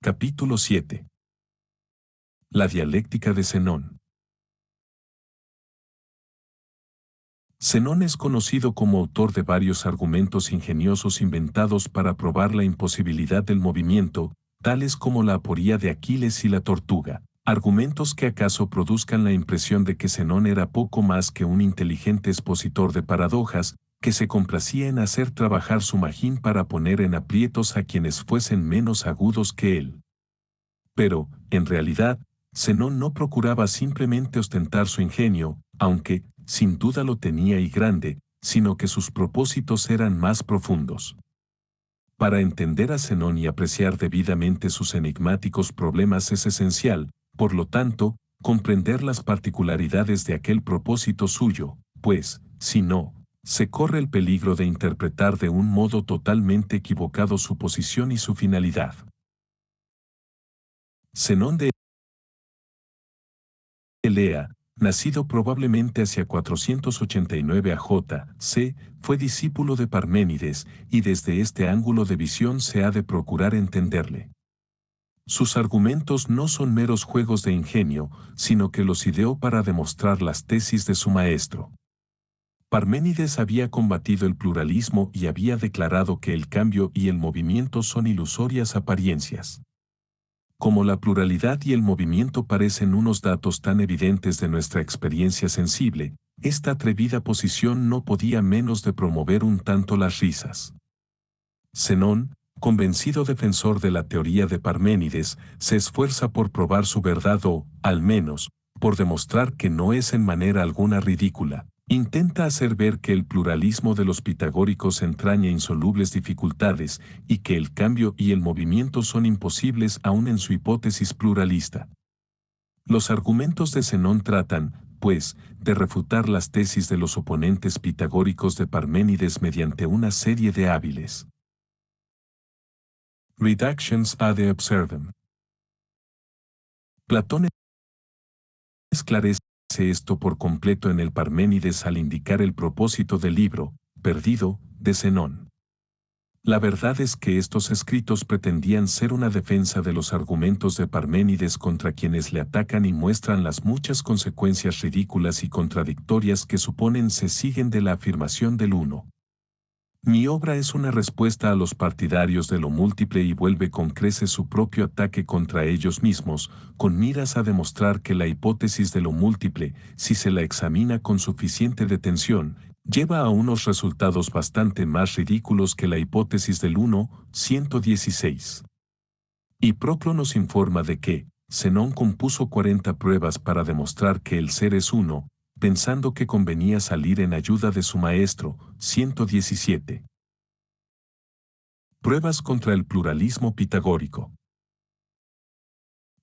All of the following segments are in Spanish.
Capítulo 7. La dialéctica de Zenón. Zenón es conocido como autor de varios argumentos ingeniosos inventados para probar la imposibilidad del movimiento, tales como la aporía de Aquiles y la tortuga, argumentos que acaso produzcan la impresión de que Zenón era poco más que un inteligente expositor de paradojas, que se complacía en hacer trabajar su magín para poner en aprietos a quienes fuesen menos agudos que él. Pero, en realidad, Zenón no procuraba simplemente ostentar su ingenio, aunque, sin duda lo tenía y grande, sino que sus propósitos eran más profundos. Para entender a Zenón y apreciar debidamente sus enigmáticos problemas es esencial, por lo tanto, comprender las particularidades de aquel propósito suyo, pues, si no, se corre el peligro de interpretar de un modo totalmente equivocado su posición y su finalidad. Zenón de Elea, nacido probablemente hacia 489 a.J.C., fue discípulo de Parménides, y desde este ángulo de visión se ha de procurar entenderle. Sus argumentos no son meros juegos de ingenio, sino que los ideó para demostrar las tesis de su maestro. Parménides había combatido el pluralismo y había declarado que el cambio y el movimiento son ilusorias apariencias. Como la pluralidad y el movimiento parecen unos datos tan evidentes de nuestra experiencia sensible, esta atrevida posición no podía menos de promover un tanto las risas. Zenón, convencido defensor de la teoría de Parménides, se esfuerza por probar su verdad o, al menos, por demostrar que no es en manera alguna ridícula. Intenta hacer ver que el pluralismo de los pitagóricos entraña insolubles dificultades y que el cambio y el movimiento son imposibles aún en su hipótesis pluralista. Los argumentos de Zenón tratan, pues, de refutar las tesis de los oponentes pitagóricos de Parménides mediante una serie de hábiles reductions ad absurdum. Platón esclarece esto por completo en el Parménides al indicar el propósito del libro, perdido, de Zenón. La verdad es que estos escritos pretendían ser una defensa de los argumentos de Parménides contra quienes le atacan y muestran las muchas consecuencias ridículas y contradictorias que suponen se siguen de la afirmación del uno. Mi obra es una respuesta a los partidarios de lo múltiple y vuelve con creces su propio ataque contra ellos mismos, con miras a demostrar que la hipótesis de lo múltiple, si se la examina con suficiente detención, lleva a unos resultados bastante más ridículos que la hipótesis del 116. Y Proclo nos informa de que Zenón compuso 40 pruebas para demostrar que el ser es uno, pensando que convenía salir en ayuda de su maestro, 117. Pruebas contra el pluralismo pitagórico.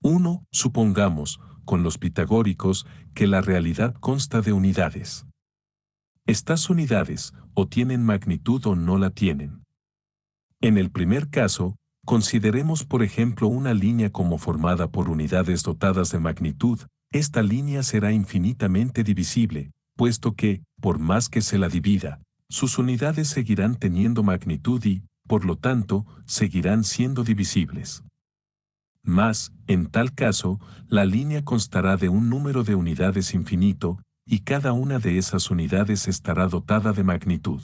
1. Supongamos, con los pitagóricos, que la realidad consta de unidades. Estas unidades, o tienen magnitud o no la tienen. En el primer caso, consideremos por ejemplo una línea como formada por unidades dotadas de magnitud. Esta línea será infinitamente divisible, puesto que, por más que se la divida, sus unidades seguirán teniendo magnitud y, por lo tanto, seguirán siendo divisibles. Mas, en tal caso, la línea constará de un número de unidades infinito, y cada una de esas unidades estará dotada de magnitud.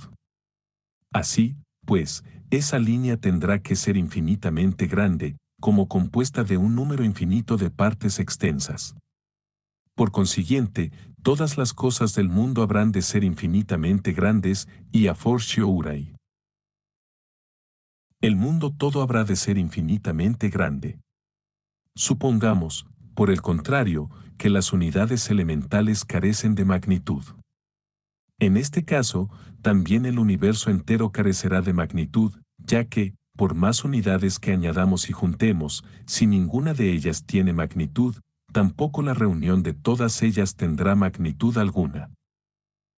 Así, pues, esa línea tendrá que ser infinitamente grande, como compuesta de un número infinito de partes extensas. Por consiguiente, todas las cosas del mundo habrán de ser infinitamente grandes, y a fortio urai. El mundo todo habrá de ser infinitamente grande. Supongamos, por el contrario, que las unidades elementales carecen de magnitud. En este caso, también el universo entero carecerá de magnitud, ya que, por más unidades que añadamos y juntemos, si ninguna de ellas tiene magnitud, tampoco la reunión de todas ellas tendrá magnitud alguna.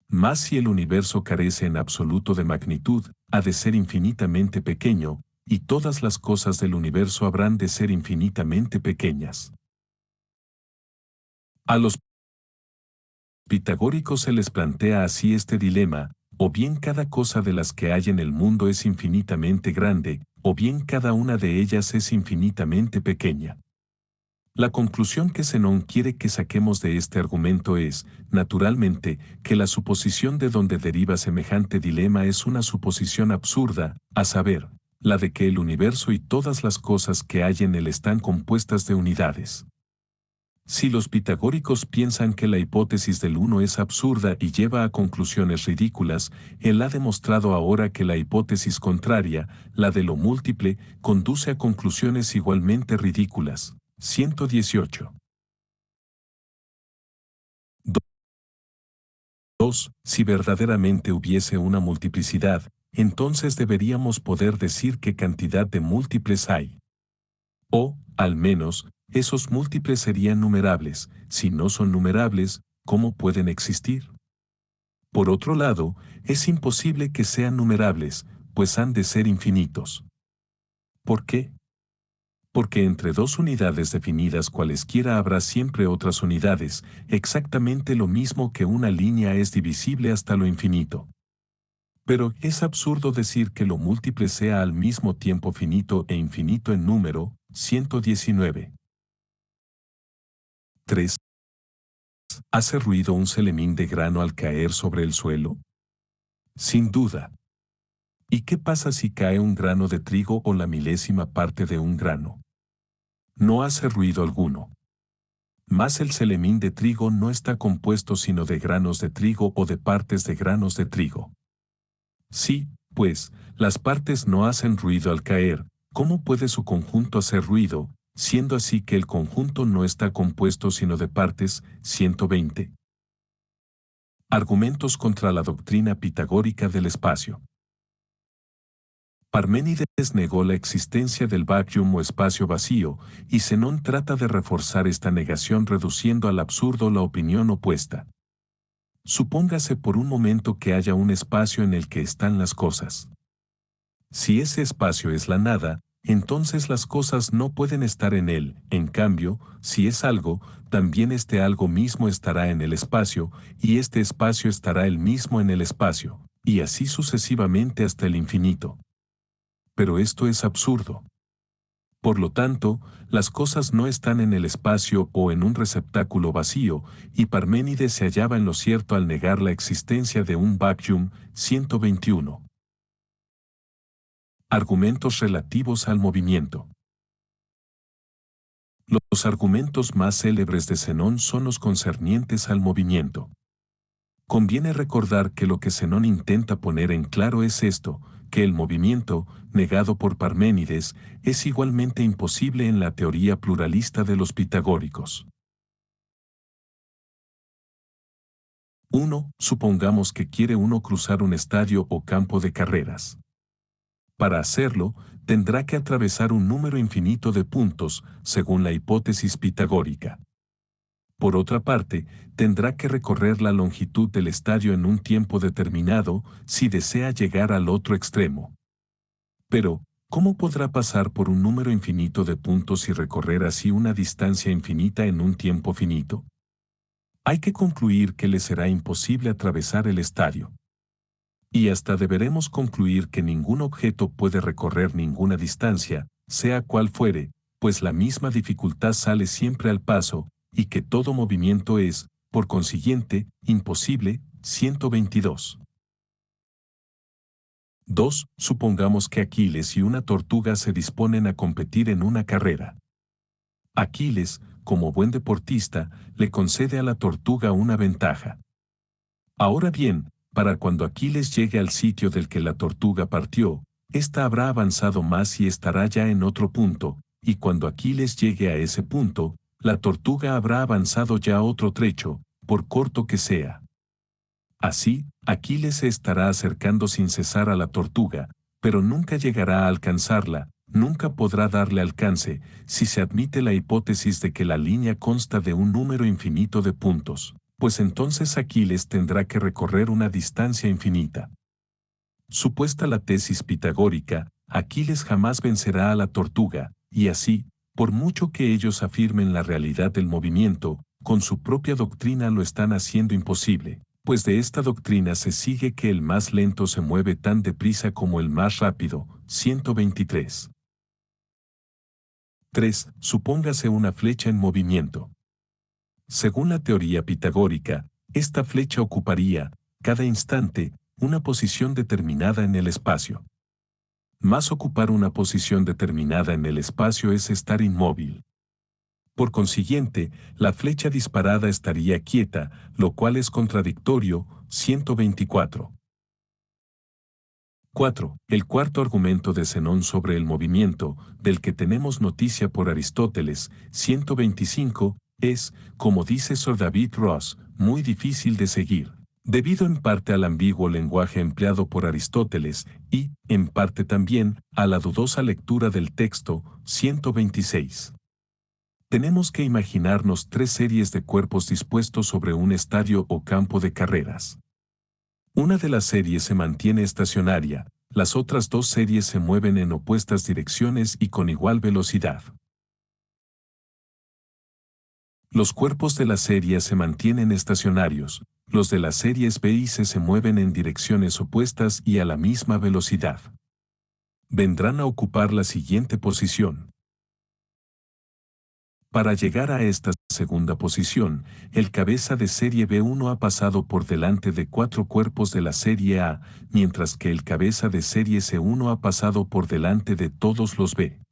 Mas si el universo carece en absoluto de magnitud, ha de ser infinitamente pequeño, y todas las cosas del universo habrán de ser infinitamente pequeñas. A los pitagóricos se les plantea así este dilema: o bien cada cosa de las que hay en el mundo es infinitamente grande, o bien cada una de ellas es infinitamente pequeña. La conclusión que Zenón quiere que saquemos de este argumento es, naturalmente, que la suposición de donde deriva semejante dilema es una suposición absurda, a saber, la de que el universo y todas las cosas que hay en él están compuestas de unidades. Si los pitagóricos piensan que la hipótesis del uno es absurda y lleva a conclusiones ridículas, él ha demostrado ahora que la hipótesis contraria, la de lo múltiple, conduce a conclusiones igualmente ridículas. 118. 2. Si verdaderamente hubiese una multiplicidad, entonces deberíamos poder decir qué cantidad de múltiples hay. O, al menos, esos múltiples serían numerables. Si no son numerables, ¿cómo pueden existir? Por otro lado, es imposible que sean numerables, pues han de ser infinitos. ¿Por qué? Porque entre dos unidades definidas cualesquiera habrá siempre otras unidades, exactamente lo mismo que una línea es divisible hasta lo infinito. Pero es absurdo decir que lo múltiple sea al mismo tiempo finito e infinito en número. 119. 3. ¿Hace ruido un celemín de grano al caer sobre el suelo? Sin duda. ¿Y qué pasa si cae un grano de trigo o la milésima parte de un grano? No hace ruido alguno. Mas el celemín de trigo no está compuesto sino de granos de trigo o de partes de granos de trigo. Sí, pues, las partes no hacen ruido al caer, ¿cómo puede su conjunto hacer ruido, siendo así que el conjunto no está compuesto sino de partes? 120. Argumentos contra la doctrina pitagórica del espacio. Parménides negó la existencia del vacuum o espacio vacío, y Zenón trata de reforzar esta negación reduciendo al absurdo la opinión opuesta. Supóngase por un momento que haya un espacio en el que están las cosas. Si ese espacio es la nada, entonces las cosas no pueden estar en él. En cambio, si es algo, también este algo mismo estará en el espacio, y este espacio estará él mismo en el espacio, y así sucesivamente hasta el infinito. Pero esto es absurdo. Por lo tanto, las cosas no están en el espacio o en un receptáculo vacío, y Parménides se hallaba en lo cierto al negar la existencia de un vacuum. 121. Argumentos relativos al movimiento. Los argumentos más célebres de Zenón son los concernientes al movimiento. Conviene recordar que lo que Zenón intenta poner en claro es esto, que el movimiento, negado por Parménides, es igualmente imposible en la teoría pluralista de los pitagóricos. 1. Supongamos que quiere uno cruzar un estadio o campo de carreras. Para hacerlo, tendrá que atravesar un número infinito de puntos, según la hipótesis pitagórica. Por otra parte, tendrá que recorrer la longitud del estadio en un tiempo determinado si desea llegar al otro extremo. Pero, ¿cómo podrá pasar por un número infinito de puntos y recorrer así una distancia infinita en un tiempo finito? Hay que concluir que le será imposible atravesar el estadio. Y hasta deberemos concluir que ningún objeto puede recorrer ninguna distancia, sea cual fuere, pues la misma dificultad sale siempre al paso, y que todo movimiento es, por consiguiente, imposible. 122. 2. Supongamos que Aquiles y una tortuga se disponen a competir en una carrera. Aquiles, como buen deportista, le concede a la tortuga una ventaja. Ahora bien, para cuando Aquiles llegue al sitio del que la tortuga partió, ésta habrá avanzado más y estará ya en otro punto, y cuando Aquiles llegue a ese punto, la tortuga habrá avanzado ya otro trecho, por corto que sea. Así, Aquiles se estará acercando sin cesar a la tortuga, pero nunca llegará a alcanzarla, nunca podrá darle alcance, si se admite la hipótesis de que la línea consta de un número infinito de puntos, pues entonces Aquiles tendrá que recorrer una distancia infinita. Supuesta la tesis pitagórica, Aquiles jamás vencerá a la tortuga, y así, por mucho que ellos afirmen la realidad del movimiento, con su propia doctrina lo están haciendo imposible, pues de esta doctrina se sigue que el más lento se mueve tan deprisa como el más rápido. 123. 3. Supóngase una flecha en movimiento. Según la teoría pitagórica, esta flecha ocuparía, cada instante, una posición determinada en el espacio. Más ocupar una posición determinada en el espacio es estar inmóvil. Por consiguiente, la flecha disparada estaría quieta, lo cual es contradictorio. 124. 4. El cuarto argumento de Zenón sobre el movimiento, del que tenemos noticia por Aristóteles, 125, es, como dice Sir David Ross, muy difícil de seguir, debido en parte al ambiguo lenguaje empleado por Aristóteles y, en parte también, a la dudosa lectura del texto. 126. Tenemos que imaginarnos tres series de cuerpos dispuestos sobre un estadio o campo de carreras. Una de las series se mantiene estacionaria, las otras dos series se mueven en opuestas direcciones y con igual velocidad. Los cuerpos de la serie se mantienen estacionarios, los de las series B y C se mueven en direcciones opuestas y a la misma velocidad. Vendrán a ocupar la siguiente posición. Para llegar a esta segunda posición, el cabeza de serie B1 ha pasado por delante de cuatro cuerpos de la serie A, mientras que el cabeza de serie C1 ha pasado por delante de todos los B.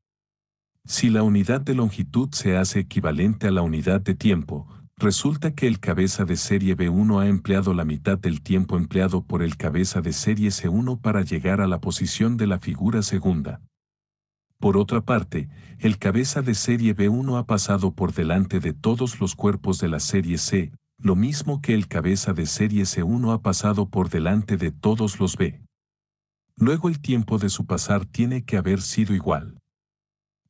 Si la unidad de longitud se hace equivalente a la unidad de tiempo, resulta que el cabeza de serie B1 ha empleado la mitad del tiempo empleado por el cabeza de serie C1 para llegar a la posición de la figura segunda. Por otra parte, el cabeza de serie B1 ha pasado por delante de todos los cuerpos de la serie C, lo mismo que el cabeza de serie C1 ha pasado por delante de todos los B. Luego el tiempo de su pasar tiene que haber sido igual.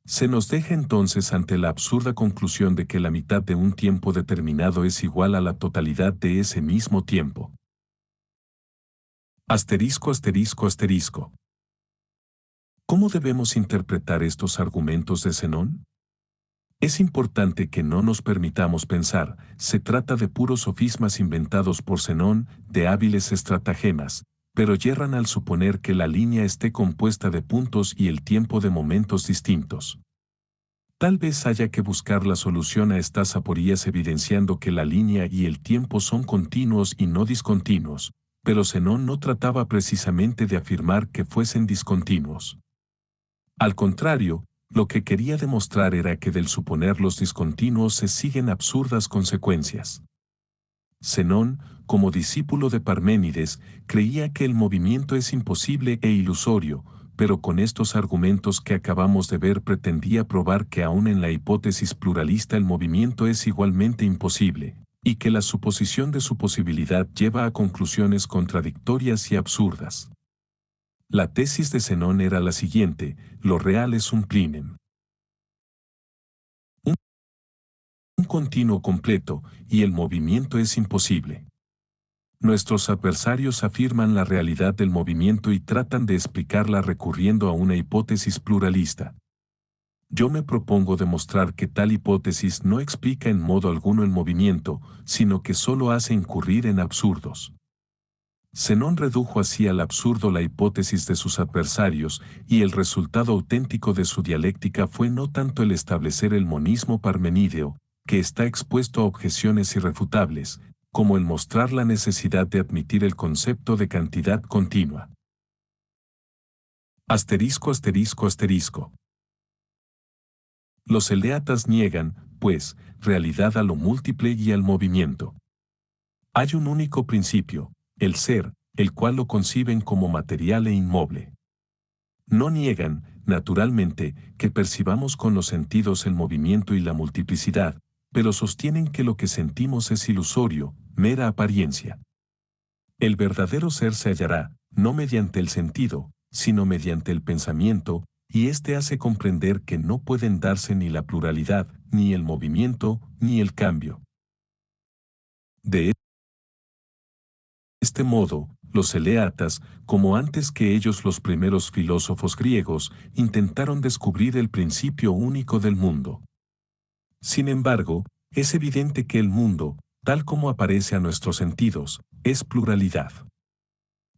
Se nos deja entonces ante la absurda conclusión de que la mitad de un tiempo determinado es igual a la totalidad de ese mismo tiempo. Asterisco, asterisco, asterisco. ¿Cómo debemos interpretar estos argumentos de Zenón? Es importante que no nos permitamos pensar, se trata de puros sofismas inventados por Zenón, de hábiles estratagemas, pero yerran al suponer que la línea esté compuesta de puntos y el tiempo de momentos distintos. Tal vez haya que buscar la solución a estas aporías evidenciando que la línea y el tiempo son continuos y no discontinuos, pero Zenón no trataba precisamente de afirmar que fuesen discontinuos. Al contrario, lo que quería demostrar era que del suponerlos discontinuos se siguen absurdas consecuencias. Zenón, como discípulo de Parménides, creía que el movimiento es imposible e ilusorio, pero con estos argumentos que acabamos de ver pretendía probar que aún en la hipótesis pluralista el movimiento es igualmente imposible, y que la suposición de su posibilidad lleva a conclusiones contradictorias y absurdas. La tesis de Zenón era la siguiente: lo real es un plinem. Un continuo completo, y el movimiento es imposible. Nuestros adversarios afirman la realidad del movimiento y tratan de explicarla recurriendo a una hipótesis pluralista. Yo me propongo demostrar que tal hipótesis no explica en modo alguno el movimiento, sino que solo hace incurrir en absurdos. Zenón redujo así al absurdo la hipótesis de sus adversarios, y el resultado auténtico de su dialéctica fue no tanto el establecer el monismo parmenídeo, que está expuesto a objeciones irrefutables, como el mostrar la necesidad de admitir el concepto de cantidad continua. Asterisco, asterisco, asterisco. Los eleatas niegan, pues, realidad a lo múltiple y al movimiento. Hay un único principio, el ser, el cual lo conciben como material e inmoble. No niegan, naturalmente, que percibamos con los sentidos el movimiento y la multiplicidad, pero sostienen que lo que sentimos es ilusorio, mera apariencia. El verdadero ser se hallará, no mediante el sentido, sino mediante el pensamiento, y éste hace comprender que no pueden darse ni la pluralidad, ni el movimiento, ni el cambio. De este modo, los eleatas, como antes que ellos los primeros filósofos griegos, intentaron descubrir el principio único del mundo. Sin embargo, es evidente que el mundo, tal como aparece a nuestros sentidos, es pluralidad.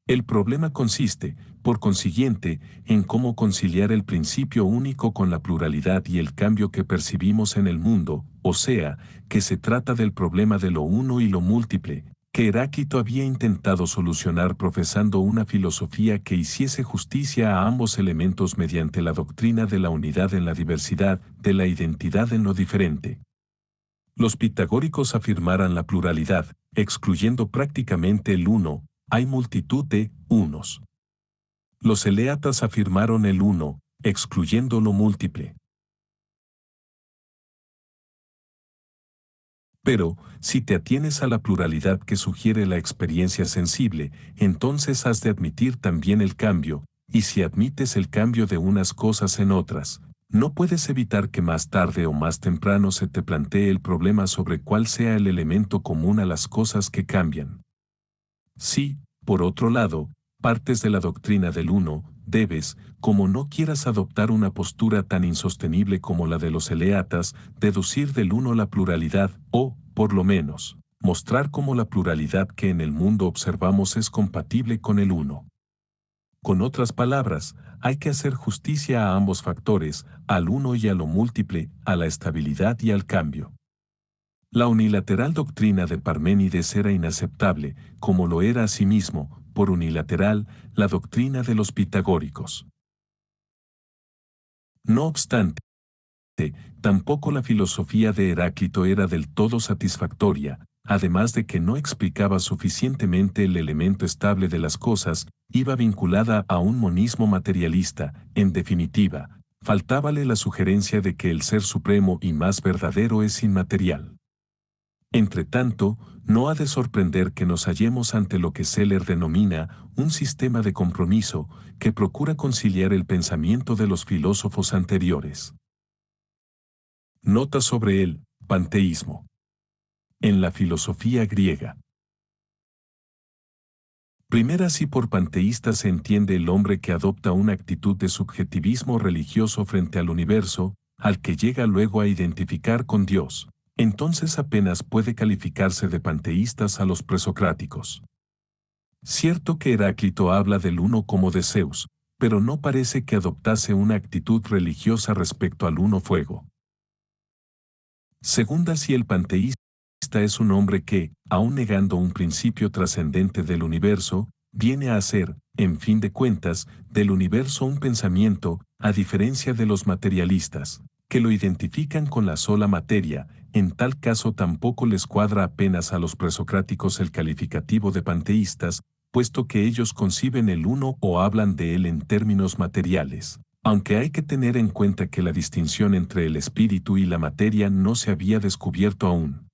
El problema consiste, por consiguiente, en cómo conciliar el principio único con la pluralidad y el cambio que percibimos en el mundo, o sea, que se trata del problema de lo uno y lo múltiple, que Heráclito había intentado solucionar profesando una filosofía que hiciese justicia a ambos elementos mediante la doctrina de la unidad en la diversidad, de la identidad en lo diferente. Los pitagóricos afirmaran la pluralidad, excluyendo prácticamente el uno, hay multitud de unos. Los eleatas afirmaron el uno, excluyendo lo múltiple. Pero, si te atienes a la pluralidad que sugiere la experiencia sensible, entonces has de admitir también el cambio, y si admites el cambio de unas cosas en otras, no puedes evitar que más tarde o más temprano se te plantee el problema sobre cuál sea el elemento común a las cosas que cambian. Si, por otro lado, partes de la doctrina del uno, debes, como no quieras adoptar una postura tan insostenible como la de los eleatas, deducir del uno la pluralidad, o, por lo menos, mostrar cómo la pluralidad que en el mundo observamos es compatible con el uno. Con otras palabras, hay que hacer justicia a ambos factores, al uno y a lo múltiple, a la estabilidad y al cambio. La unilateral doctrina de Parménides era inaceptable, como lo era asimismo, por unilateral, la doctrina de los pitagóricos. No obstante, tampoco la filosofía de Heráclito era del todo satisfactoria, además de que no explicaba suficientemente el elemento estable de las cosas, iba vinculada a un monismo materialista, en definitiva, faltábale la sugerencia de que el ser supremo y más verdadero es inmaterial. Entretanto, no ha de sorprender que nos hallemos ante lo que Seller denomina un sistema de compromiso que procura conciliar el pensamiento de los filósofos anteriores. Nota sobre el panteísmo. En la filosofía griega. Primera, si por panteísta se entiende el hombre que adopta una actitud de subjetivismo religioso frente al universo, al que llega luego a identificar con Dios, entonces apenas puede calificarse de panteístas a los presocráticos. Cierto que Heráclito habla del uno como de Zeus, pero no parece que adoptase una actitud religiosa respecto al uno fuego. Segunda, si el panteísta es un hombre que, aun negando un principio trascendente del universo, viene a hacer, en fin de cuentas, del universo un pensamiento, a diferencia de los materialistas, que lo identifican con la sola materia, en tal caso tampoco les cuadra apenas a los presocráticos el calificativo de panteístas, puesto que ellos conciben el uno o hablan de él en términos materiales. Aunque hay que tener en cuenta que la distinción entre el espíritu y la materia no se había descubierto aún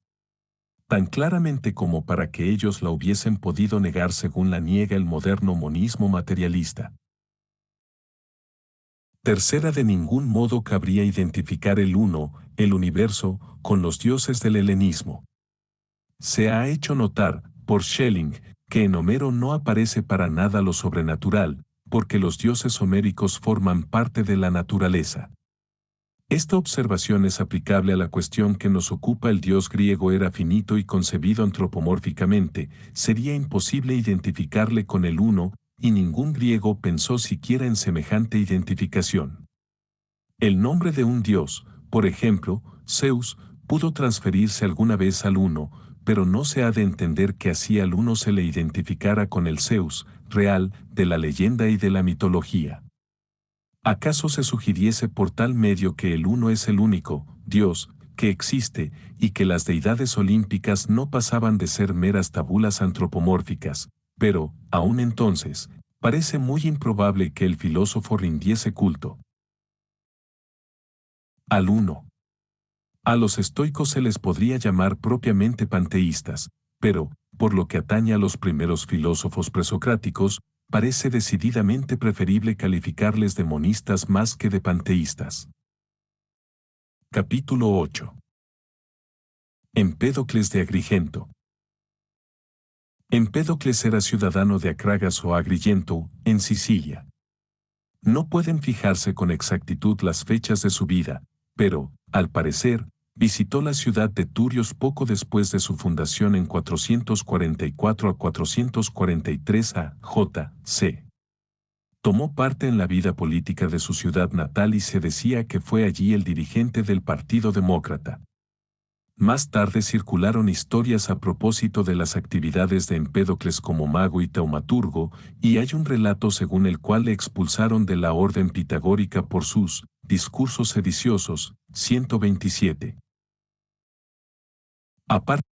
tan claramente como para que ellos la hubiesen podido negar según la niega el moderno monismo materialista. Tercera, de ningún modo cabría identificar el uno, el universo, con los dioses del helenismo. Se ha hecho notar, por Schelling, que en Homero no aparece para nada lo sobrenatural, porque los dioses homéricos forman parte de la naturaleza. Esta observación es aplicable a la cuestión que nos ocupa. El dios griego era finito y concebido antropomórficamente, sería imposible identificarle con el uno, y ningún griego pensó siquiera en semejante identificación. El nombre de un dios, por ejemplo, Zeus, pudo transferirse alguna vez al uno, pero no se ha de entender que así al uno se le identificara con el Zeus, real, de la leyenda y de la mitología. ¿Acaso se sugiriese por tal medio que el uno es el único Dios que existe y que las deidades olímpicas no pasaban de ser meras tabulas antropomórficas? Pero, aún entonces, parece muy improbable que el filósofo rindiese culto al uno. A los estoicos se les podría llamar propiamente panteístas, pero, por lo que atañe a los primeros filósofos presocráticos, parece decididamente preferible calificarles de monistas más que de panteístas. Capítulo 8. Empédocles de Agrigento. Empédocles era ciudadano de Acragas o Agrigento, en Sicilia. No pueden fijarse con exactitud las fechas de su vida, pero, al parecer, Visitó la ciudad de Turios poco después de su fundación en 444 a 443 a.C. Tomó parte en la vida política de su ciudad natal y se decía que fue allí el dirigente del Partido Demócrata. Más tarde circularon historias a propósito de las actividades de Empédocles como mago y taumaturgo, y hay un relato según el cual le expulsaron de la orden pitagórica por sus discursos sediciosos. 127. Aparte